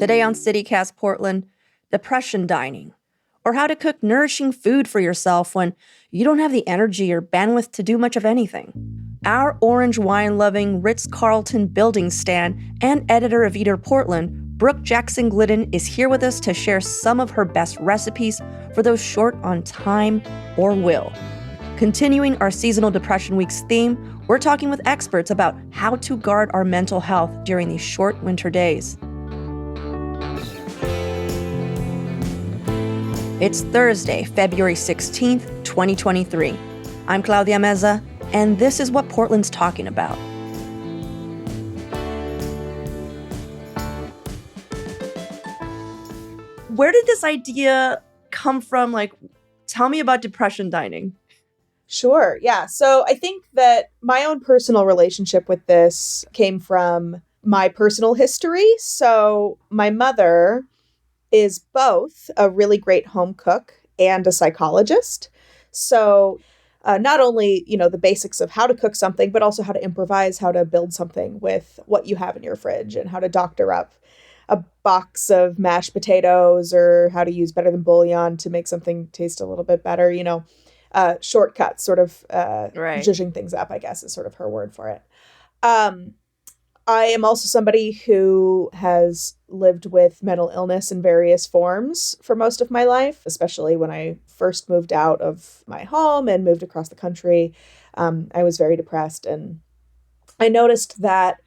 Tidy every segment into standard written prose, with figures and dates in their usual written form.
Today on CityCast Portland, depression dining, or how to cook nourishing food for yourself when you don't have the energy or bandwidth to do much of anything. Our orange wine-loving Ritz-Carlton building stan and editor of Eater Portland, Brooke Jackson Glidden, is here with us to share some of her best recipes for those short on time or will. Continuing our seasonal Depression Week's theme, we're talking with experts about how to guard our mental health during these short winter days. It's Thursday, February 16th, 2023. I'm Claudia Meza, and this is what Portland's talking about. Where did this idea come from? Tell me about depression dining. Sure. Yeah. So I think that my own personal relationship with this came from my personal history. So my mother is both a really great home cook and a psychologist. So not only, the basics of how to cook something, but also how to improvise, how to build something with what you have in your fridge and how to doctor up a box of mashed potatoes or how to use better than bouillon to make something taste a little bit better, shortcuts, sort of zhuzhing things up, I guess is sort of her word for it. I am also somebody who has lived with mental illness in various forms for most of my life, especially when I first moved out of my home and moved across the country. I was very depressed, and I noticed that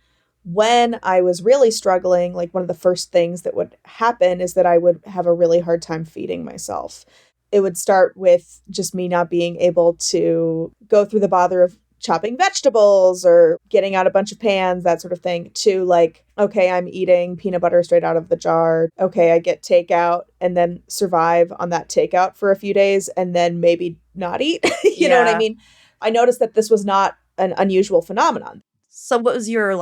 when I was really struggling, one of the first things that would happen is that I would have a really hard time feeding myself. It would start with just me not being able to go through the bother of chopping vegetables or getting out a bunch of pans, that sort of thing, to okay, I'm eating peanut butter straight out of the jar. Okay, I get takeout and then survive on that takeout for a few days and then maybe not eat. You know what I mean? I noticed that this was not an unusual phenomenon. So what was your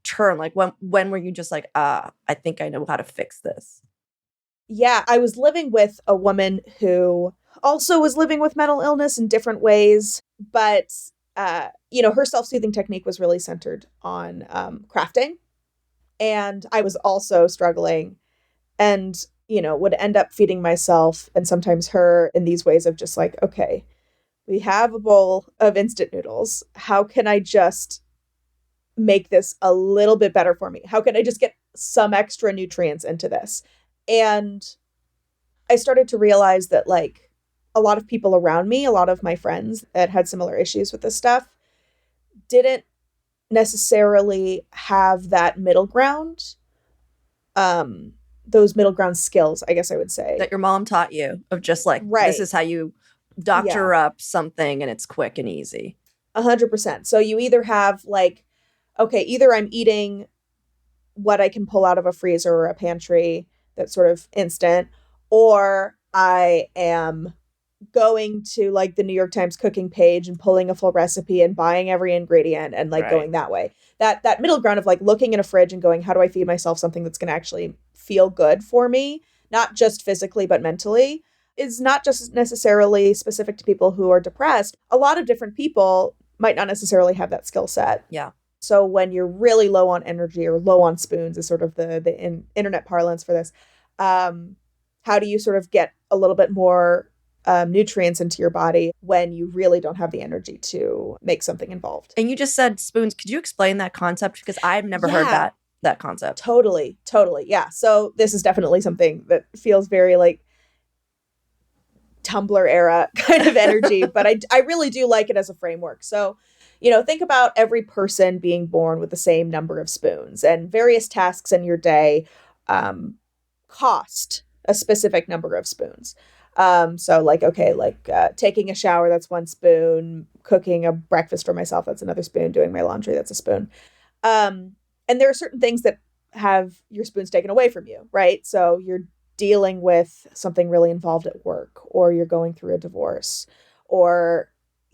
turn? When were you just I think I know how to fix this? Yeah, I was living with a woman who also was living with mental illness in different ways, but her self-soothing technique was really centered on crafting. And I was also struggling and, would end up feeding myself and sometimes her in these ways of just okay, we have a bowl of instant noodles. How can I just make this a little bit better for me? How can I just get some extra nutrients into this? And I started to realize that a lot of people around me, a lot of my friends that had similar issues with this stuff, didn't necessarily have that middle ground, those middle ground skills, I guess I would say. That your mom taught you of just this is how you doctor up something and it's quick and easy. 100%. So you either have okay, either I'm eating what I can pull out of a freezer or a pantry that's sort of instant, or I am going to the New York Times cooking page and pulling a full recipe and buying every ingredient and going that way. That middle ground of looking in a fridge and going, how do I feed myself something that's going to actually feel good for me, not just physically, but mentally, is not just necessarily specific to people who are depressed. A lot of different people might not necessarily have that skill set. Yeah. So when you're really low on energy or low on spoons is sort of the internet parlance for this. How do you sort of get a little bit more nutrients into your body when you really don't have the energy to make something involved? And you just said spoons. Could you explain that concept? Because I've never heard that concept. Totally. Yeah. So this is definitely something that feels very Tumblr era kind of energy, but I really do like it as a framework. So, think about every person being born with the same number of spoons, and various tasks in your day cost a specific number of spoons. Taking a shower, that's one spoon. Cooking a breakfast for myself, that's another spoon. Doing my laundry, that's a spoon. And there are certain things that have your spoons taken away from you, right? So you're dealing with something really involved at work, or you're going through a divorce, or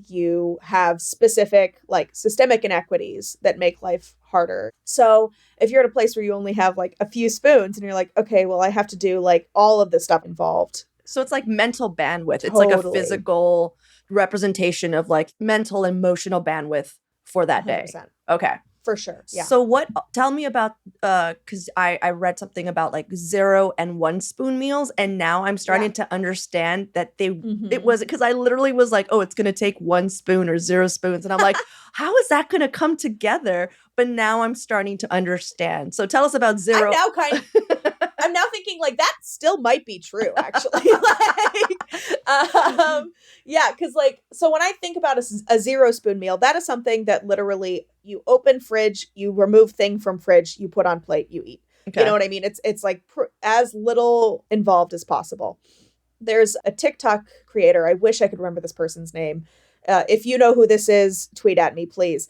you have specific systemic inequities that make life harder. So if you're at a place where you only have a few spoons and you're okay, well, I have to do all of this stuff involved. So it's mental bandwidth. It's Totally. A physical representation of mental, emotional bandwidth for that 100%. Day. Okay. For sure. Yeah. So tell me about, because I read something about like 0 and 1 spoon meals, and now I'm starting to understand that it was, because I literally was like, oh, it's going to take 1 spoon or 0 spoons. And I'm like, how is that going to come together? But now I'm starting to understand. So tell us about 0. I'm now thinking like that still might be true, actually. Yeah, because like, so when I think about a 0 spoon meal, that is something that literally you open fridge, you remove thing from fridge, you put on plate, you eat. Okay. You know what I mean? It's like as little involved as possible. There's a TikTok creator. I wish I could remember this person's name. If you know who this is, tweet at me, please.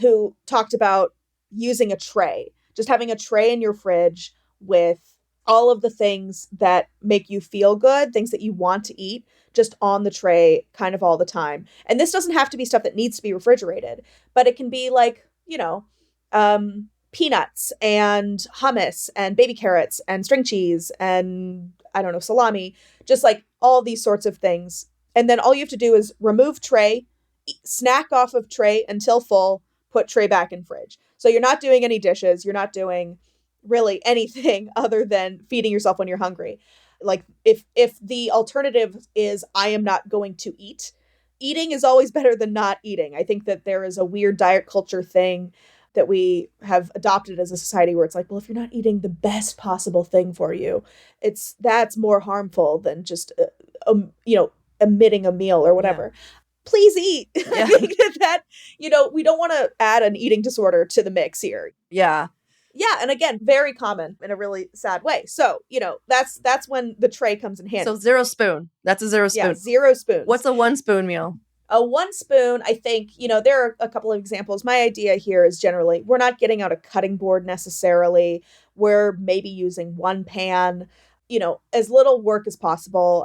Who talked about using a tray, just having a tray in your fridge with all of the things that make you feel good, things that you want to eat, just on the tray kind of all the time. And this doesn't have to be stuff that needs to be refrigerated, but it can be like, peanuts and hummus and baby carrots and string cheese and I don't know, salami, just like all these sorts of things. And then all you have to do is remove tray, snack off of tray until full, put tray back in fridge. So you're not doing any dishes. You're not doing really anything other than feeding yourself when you're hungry. Like if the alternative is I am not going to eat, eating is always better than not eating. I think that there is a weird diet culture thing that we have adopted as a society where it's like, well, if you're not eating the best possible thing for you, that's more harmful than just omitting a meal or whatever. Yeah. Please eat. Yeah. I think that we don't want to add an eating disorder to the mix here. Yeah. Yeah, and again, very common in a really sad way. So, that's when the tray comes in handy. So 0 spoon. That's a 0 spoon. Yeah, 0 spoons. What's a 1 spoon meal? A 1 spoon, I think, there are a couple of examples. My idea here is generally we're not getting out a cutting board necessarily. We're maybe using one pan, as little work as possible.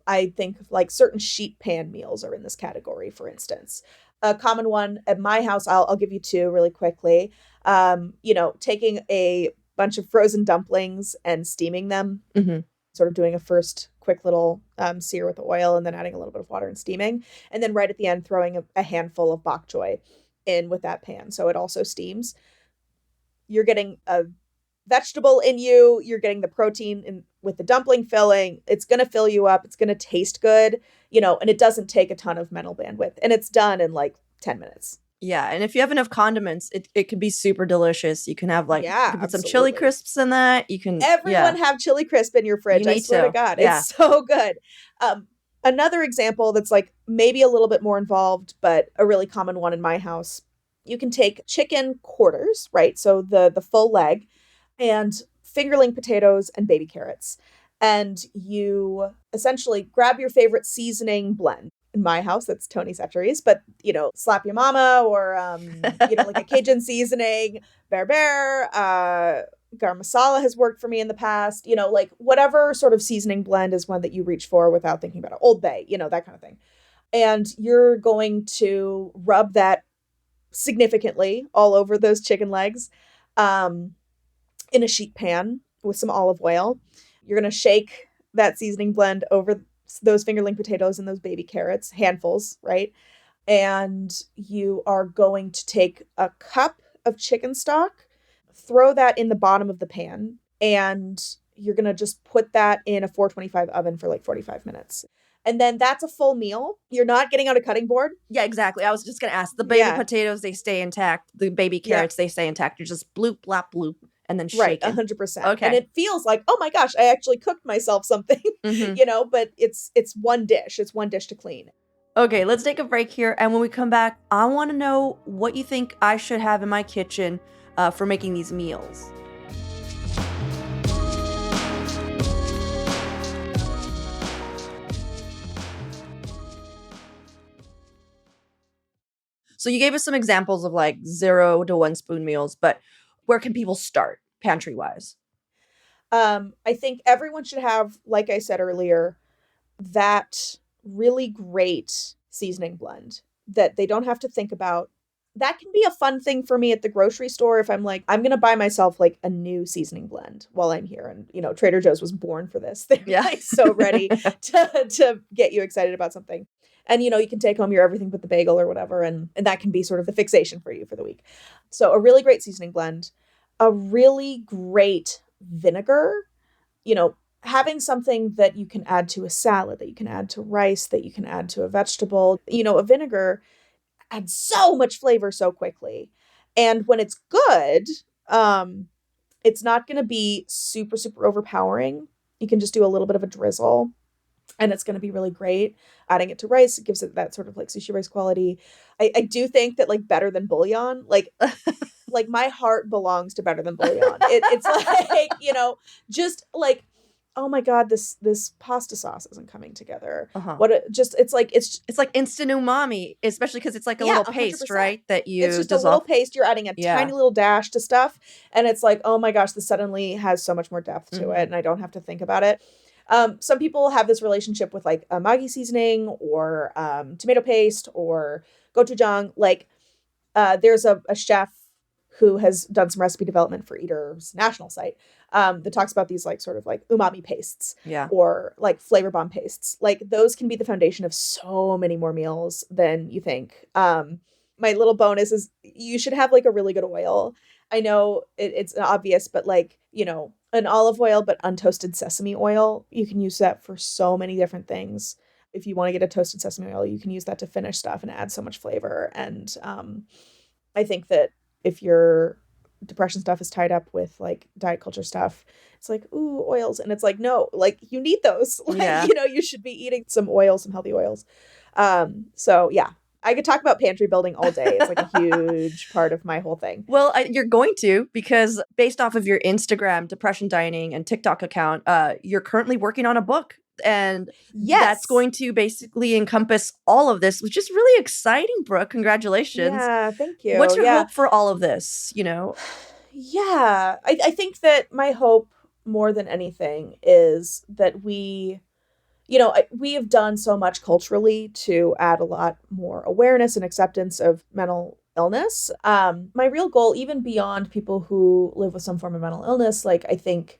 I think like certain sheet pan meals are in this category, for instance. A common one at my house, I'll give you 2 really quickly. Taking a bunch of frozen dumplings and steaming them, sort of doing a first quick little sear with the oil and then adding a little bit of water and steaming. And then right at the end, throwing a handful of bok choy in with that pan. So it also steams. You're getting a vegetable in you. You're getting the protein in with the dumpling filling. It's going to fill you up. It's going to taste good, and it doesn't take a ton of mental bandwidth. And it's done in like 10 minutes. Yeah, and if you have enough condiments, it can be super delicious. You can have you can put some chili crisps in that. You can have chili crisp in your fridge. I swear to God, it's so good. Another example that's like maybe a little bit more involved, but a really common one in my house. You can take chicken quarters, right? So the full leg, and fingerling potatoes and baby carrots, and you essentially grab your favorite seasoning blend. In my house, that's Tony Chachere's, but, Slap Your Mama or, like a Cajun seasoning, Bear, garam masala has worked for me in the past, like whatever sort of seasoning blend is one that you reach for without thinking about it. Old Bay, that kind of thing. And you're going to rub that significantly all over those chicken legs in a sheet pan with some olive oil. You're going to shake that seasoning blend over those fingerling potatoes and those baby carrots, handfuls, right? And you are going to take a cup of chicken stock, throw that in the bottom of the pan, and you're going to just put that in a 425 oven for like 45 minutes. And then that's a full meal. You're not getting out a cutting board. Yeah, exactly. I was just going to ask. The baby potatoes, they stay intact. The baby carrots, they stay intact. You're just bloop, blap, bloop. And then shake it. 100%. Okay. And it feels like, oh my gosh, I actually cooked myself something, but it's one dish. It's one dish to clean. Okay, let's take a break here. And when we come back, I want to know what you think I should have in my kitchen for making these meals. So you gave us some examples of like 0 to 1 spoon meals, but where can people start pantry-wise? I think everyone should have, like I said earlier, that really great seasoning blend that they don't have to think about. That can be a fun thing for me at the grocery store if I'm like, I'm going to buy myself like a new seasoning blend while I'm here. And, Trader Joe's was born for this. They're like so ready to get you excited about something. And, you can take home your everything but the bagel or whatever, and that can be sort of the fixation for you for the week. So a really great seasoning blend, a really great vinegar, having something that you can add to a salad, that you can add to rice, that you can add to a vegetable. A vinegar adds so much flavor so quickly. And when it's good, it's not going to be super, super overpowering. You can just do a little bit of a drizzle and it's going to be really great. Adding it to rice, it gives it that sort of like sushi rice quality. I do think that like better than bouillon, like my heart belongs to better than bouillon. It's like, just like, oh my God, this pasta sauce isn't coming together. Uh-huh. It's like instant umami, especially because it's like a little paste, 100%. Right? That you It's just dissolve. a little paste. You're adding a tiny little dash to stuff. And it's like, oh my gosh, this suddenly has so much more depth to it. And I don't have to think about it. Some people have this relationship with like a Maggi seasoning or tomato paste or gochujang. Like there's a chef who has done some recipe development for Eater's national site that talks about these like sort of like umami pastes or like flavor bomb pastes. Like those can be the foundation of so many more meals than you think. My little bonus is you should have like a really good oil. I know it's obvious, but like, an olive oil, but untoasted sesame oil, you can use that for so many different things. If you want to get a toasted sesame oil, you can use that to finish stuff and add so much flavor. And I think that if your depression stuff is tied up with like diet culture stuff, it's like, ooh, oils. And it's like, no, like you need those. Like, you should be eating some oils, some healthy oils. So yeah, I could talk about pantry building all day. It's like a huge part of my whole thing. Well, you're going to, because based off of your Instagram, depression dining, and TikTok account, you're currently working on a book. And that's going to basically encompass all of this, which is really exciting, Brooke. Congratulations. Yeah, thank you. What's your hope for all of this, Yeah, I think that my hope more than anything is that we have done so much culturally to add a lot more awareness and acceptance of mental illness. My real goal, even beyond people who live with some form of mental illness, like I think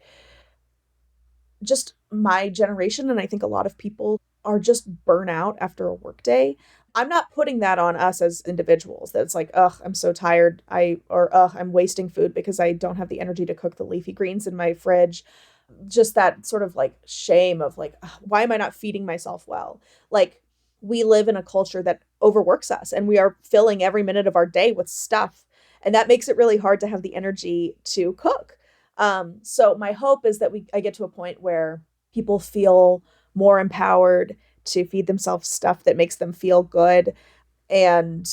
just my generation, and I think a lot of people are just burnout after a workday. I'm not putting that on us as individuals. That it's like, ugh, I'm so tired. I'm wasting food because I don't have the energy to cook the leafy greens in my fridge. Just that sort of like shame of like, why am I not feeding myself well? Like we live in a culture that overworks us and we are filling every minute of our day with stuff. And that makes it really hard to have the energy to cook. So my hope is that I get to a point where people feel more empowered to feed themselves stuff that makes them feel good, and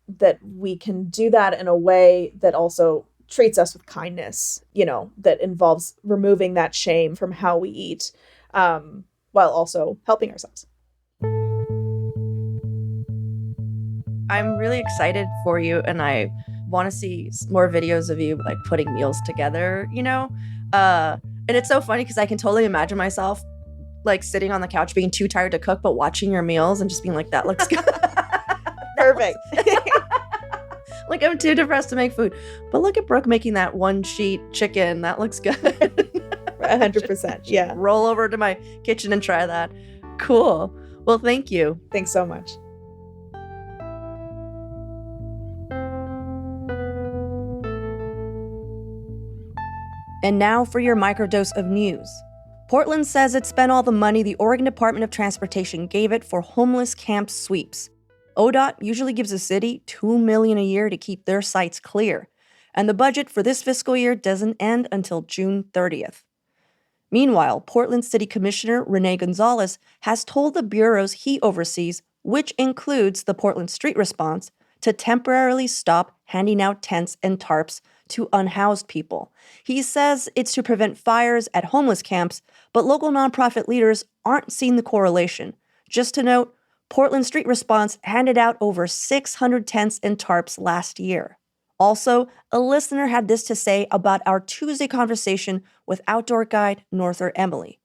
that we can do that in a way that also treats us with kindness, that involves removing that shame from how we eat, while also helping ourselves. I'm really excited for you, and I want to see more videos of you like putting meals together, and it's so funny because I can totally imagine myself like sitting on the couch being too tired to cook, but watching your meals and just being like, that looks good. Perfect. Like I'm too depressed to make food, but look at Brooke making that one sheet chicken. That looks good. 100%. Yeah. Roll over to my kitchen and try that. Cool. Well, thank you. Thanks so much. And now for your microdose of news. Portland says it spent all the money the Oregon Department of Transportation gave it for homeless camp sweeps. ODOT usually gives the city $2 million a year to keep their sites clear, and the budget for this fiscal year doesn't end until June 30th. Meanwhile, Portland City Commissioner Renee Gonzalez has told the bureaus he oversees, which includes the Portland Street Response, to temporarily stop handing out tents and tarps to unhoused people. He says it's to prevent fires at homeless camps, but local nonprofit leaders aren't seeing the correlation. Just to note, Portland Street Response handed out over 600 tents and tarps last year. Also, a listener had this to say about our Tuesday conversation with outdoor guide Norther Emily.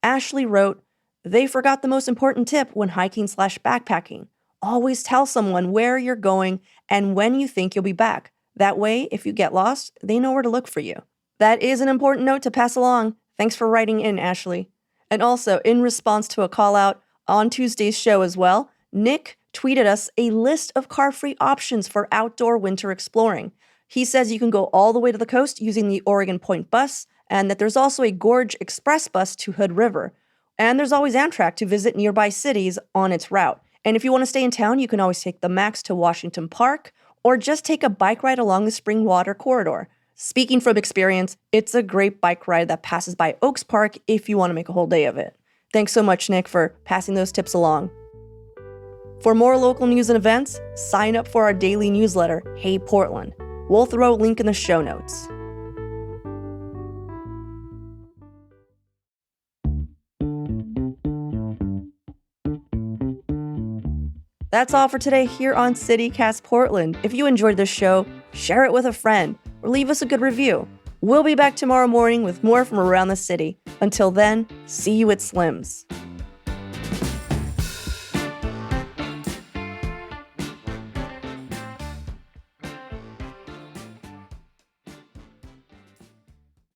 Ashley wrote, "They forgot the most important tip when hiking/backpacking. Always tell someone where you're going and when you think you'll be back. That way, if you get lost, they know where to look for you." That is an important note to pass along. Thanks for writing in, Ashley. And also, in response to a call out, On Tuesday's show as well, Nick tweeted us a list of car-free options for outdoor winter exploring. He says you can go all the way to the coast using the Oregon Point bus, and that there's also a Gorge Express bus to Hood River. And there's always Amtrak to visit nearby cities on its route. And if you want to stay in town, you can always take the MAX to Washington Park, or just take a bike ride along the Springwater Corridor. Speaking from experience, it's a great bike ride that passes by Oaks Park if you want to make a whole day of it. Thanks so much, Nick, for passing those tips along. For more local news and events, sign up for our daily newsletter, Hey Portland. We'll throw a link in the show notes. That's all for today here on CityCast Portland. If you enjoyed this show, share it with a friend or leave us a good review. We'll be back tomorrow morning with more from around the city. Until then, see you at Slim's.